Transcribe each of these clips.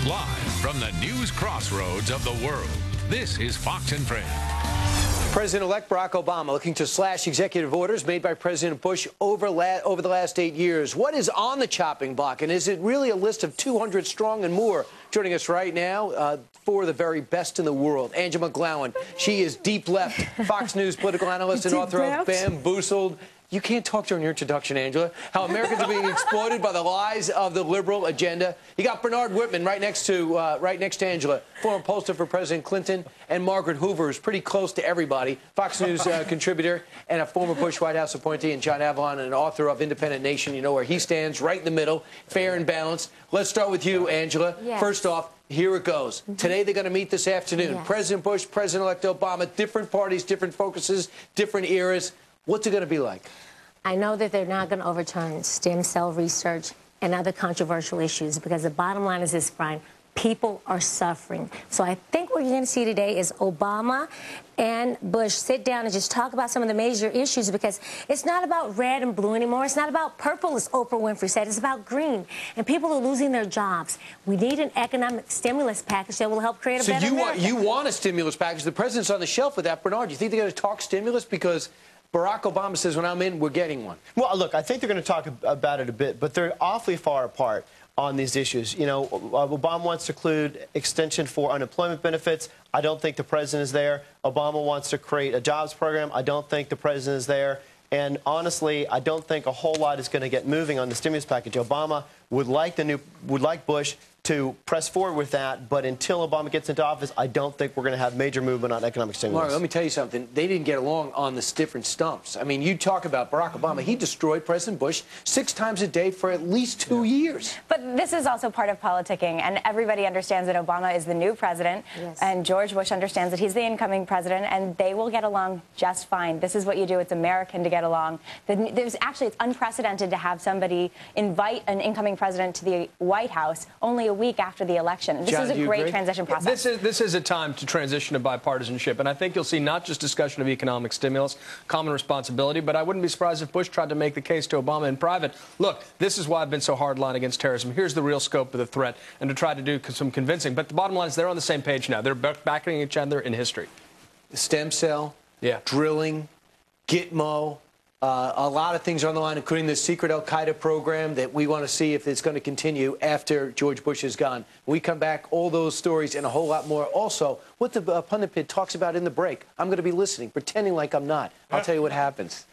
Live from the news crossroads of the world, this is Fox and Friends. President-elect Barack Obama looking to slash executive orders made by President Bush over the last 8 years. What is on the chopping block, and is it really a list of 200 strong and more? Joining us right now, for the very best in the world, Angela McGlowan. She is deep left, Fox News political analyst and author of Bamboozled. You can't talk during your introduction, Angela. How Americans are being exploited by the lies of the liberal agenda. You got Bernard Whitman right next to Angela, former pollster for President Clinton, and Margaret Hoover, who's pretty close to everybody, Fox News contributor and a former Bush White House appointee, and John Avalon, an author of Independent Nation. You know where he stands, right in the middle, fair and balanced. Let's start with you, Angela. Yes. First off, here it goes. Today they're going to meet this afternoon. Yes. President Bush, President-elect Obama, different parties, different focuses, different eras. What's it going to be like? I know that they're not going to overturn stem cell research and other controversial issues because the bottom line is this, Brian. People are suffering. So I think what you're going to see today is Obama and Bush sit down and just talk about some of the major issues, because it's not about red and blue anymore. It's not about purple, as Oprah Winfrey said. It's about green. And people are losing their jobs. We need an economic stimulus package that will help create a better America. So you want a stimulus package. The president's on the shelf with that. Bernard, you think they're going to talk stimulus? Because Barack Obama says when I'm in, we're getting one. Well, look, I think they're going to talk about it a bit, but they're awfully far apart on these issues. You know, Obama wants to include extension for unemployment benefits. I don't think the president is there. Obama wants to create a jobs program. I don't think the president is there. And honestly, I don't think a whole lot is going to get moving on the stimulus package. Obama would like Bush to press forward with that, but until Obama gets into office, I don't think we're going to have major movement on economic stimulus. Mark, let me tell you something. They didn't get along on the different stumps. I mean, you talk about Barack Obama. He destroyed President Bush 6 times a day for at least 2 years. But this is also part of politicking, and everybody understands that Obama is the new president, and George Bush understands that he's the incoming president, and they will get along just fine. This is what you do. It's American to get along. It's unprecedented to have somebody invite an incoming president to the White House only a week after the election. This is a great transition process. This is a time to transition to bipartisanship, and I think you'll see not just discussion of economic stimulus, common responsibility, but I wouldn't be surprised if Bush tried to make the case to Obama in private. Look, this is why I've been so hardline against terrorism. Here's the real scope of the threat, and to try to do some convincing. But the bottom line is they're on the same page now. They're backing each other in history. Stem cell, drilling, Gitmo. A lot of things are on the line, including the secret al-Qaeda program that we want to see if it's going to continue after George Bush is gone. When we come back, all those stories and a whole lot more. Also, what the pundit pit talks about in the break. I'm going to be listening, pretending like I'm not. I'll tell you what happens.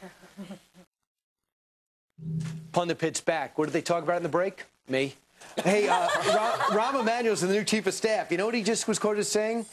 Pundit pit's back. What did they talk about in the break? Me. Hey, Rahm Emanuel's the new chief of staff. You know what he just was quoted as saying?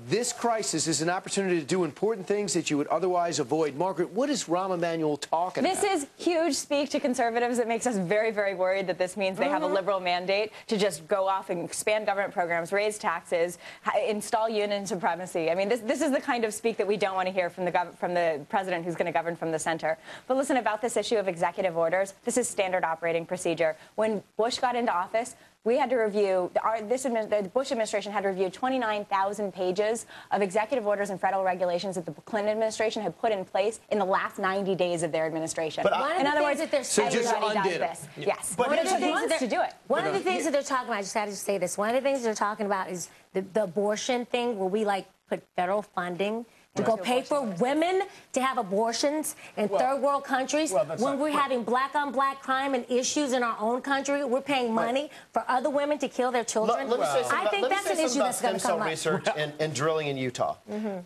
This crisis is an opportunity to do important things that you would otherwise avoid. Margaret, what is Rahm Emanuel talking about? This is huge speak to conservatives. It makes us very, very worried that this means they have a liberal mandate to just go off and expand government programs, raise taxes, install union supremacy. I mean, this is the kind of speak that we don't want to hear from the president who's going to govern from the center. But listen, about this issue of executive orders, this is standard operating procedure. When Bush got into office, we had to review, the Bush administration had to review 29,000 pages of executive orders and federal regulations that the Clinton administration had put in place in the last 90 days of their administration. But in other words, everybody does this. Yes. One of the things to do it. One of the things that they're talking about, I just had to say this, one of the things they're talking about is the abortion thing, where we put federal funding to go pay for women to have abortions in third world countries. When we're having black-on-black crime and issues in our own country, we're paying money for other women to kill their children. I think that's an issue that's going to come up. Research and drilling in Utah.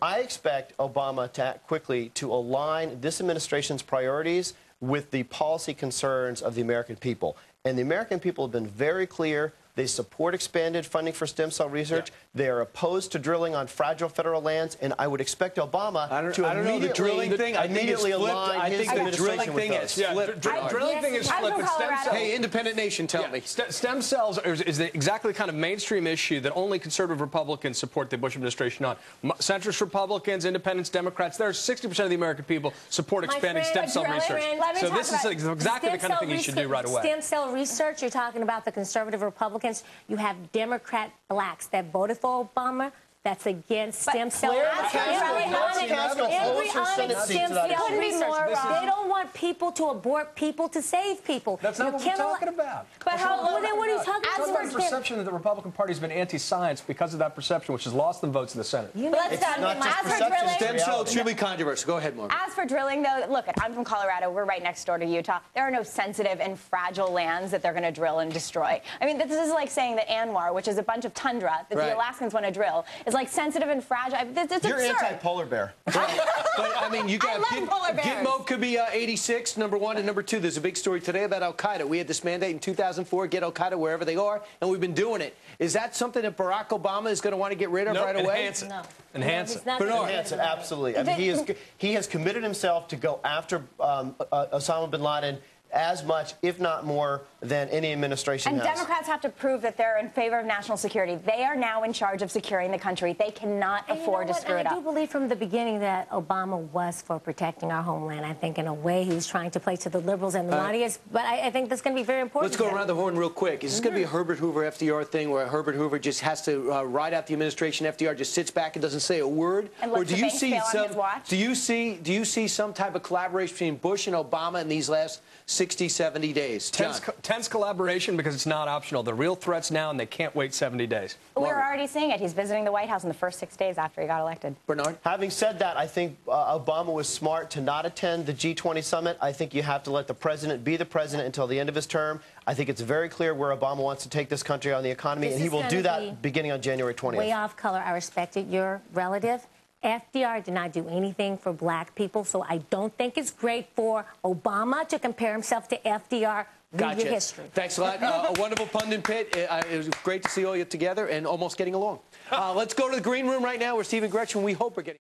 I expect Obama to act quickly to align this administration's priorities with the policy concerns of the American people. And the American people have been very clear. They support expanded funding for stem cell research. They are opposed to drilling on fragile federal lands, and I would expect Obama to the drilling thing. immediately align his administration with us. Drilling thing is flipped, but stem cells. Hey, Independent Nation, tell me. Stem cells is exactly the kind of mainstream issue that only conservative Republicans support the Bush administration on. Centrist Republicans, Independents, Democrats, there's 60% of the American people support expanding stem cell research. So this is exactly the kind of thing you should do right away. Stem cell research, you're talking about the conservative Republicans. You have Democrat blacks that voted for Obama that's against stem cell research. They don't want people to abort people to save people. That's not what we're talking about. But well, then what are you talking about? It's about the perception that the Republican Party has been anti-science because of that perception, which has lost them votes in the Senate. Let's Stem cell truly controversial. Go ahead, Mark. As for drilling, though, look, I'm from Colorado. We're right next door to Utah. There are no sensitive and fragile lands that they're going to drill and destroy. I mean, this is like saying that Anwar, which is a bunch of tundra that the Alaskans want to drill, is like sensitive and fragile. It's You're absurd. anti-polar bear. But I mean, you got polar bears. Gitmo could be 86, number one, and number two. There's a big story today about Al Qaeda. We had this mandate in 2004, get Al Qaeda wherever they are, and we've been doing it. Is that something that Barack Obama is going to want to get rid of right away? Enhance it. No. Enhance it. Enhance it, absolutely. I mean, he has committed himself to go after Osama bin Laden as much, if not more, than any administration And has. Democrats have to prove that they're in favor of national security. They are now in charge of securing the country. They cannot afford to screw it up. I do believe from the beginning that Obama was for protecting our homeland. I think in a way he was trying to play to the liberals and the lobbyists, but I think that's going to be very important. Let's go around the horn real quick. Is this going to be a Herbert Hoover FDR thing where Herbert Hoover just has to ride out the administration, FDR just sits back and doesn't say a word? And or lets the banks fail on his watch? do you see some type of collaboration between Bush and Obama in these last 60, 70 days? Tense collaboration because it's not optional. The real threat's now, and they can't wait 70 days. We're already seeing it. He's visiting the White House in the first 6 days after he got elected. Bernard? Having said that, I think Obama was smart to not attend the G20 summit. I think you have to let the president be the president until the end of his term. I think it's very clear where Obama wants to take this country on the economy, and he will do that beginning on January 20th. Way off color. I respected your relative. FDR did not do anything for black people, so I don't think it's great for Obama to compare himself to FDR. Read your history. Thanks a lot. A wonderful pundit pit. It was great to see all you together and almost getting along. Let's go to the green room right now where Stephen Gretchen, we hope, are getting...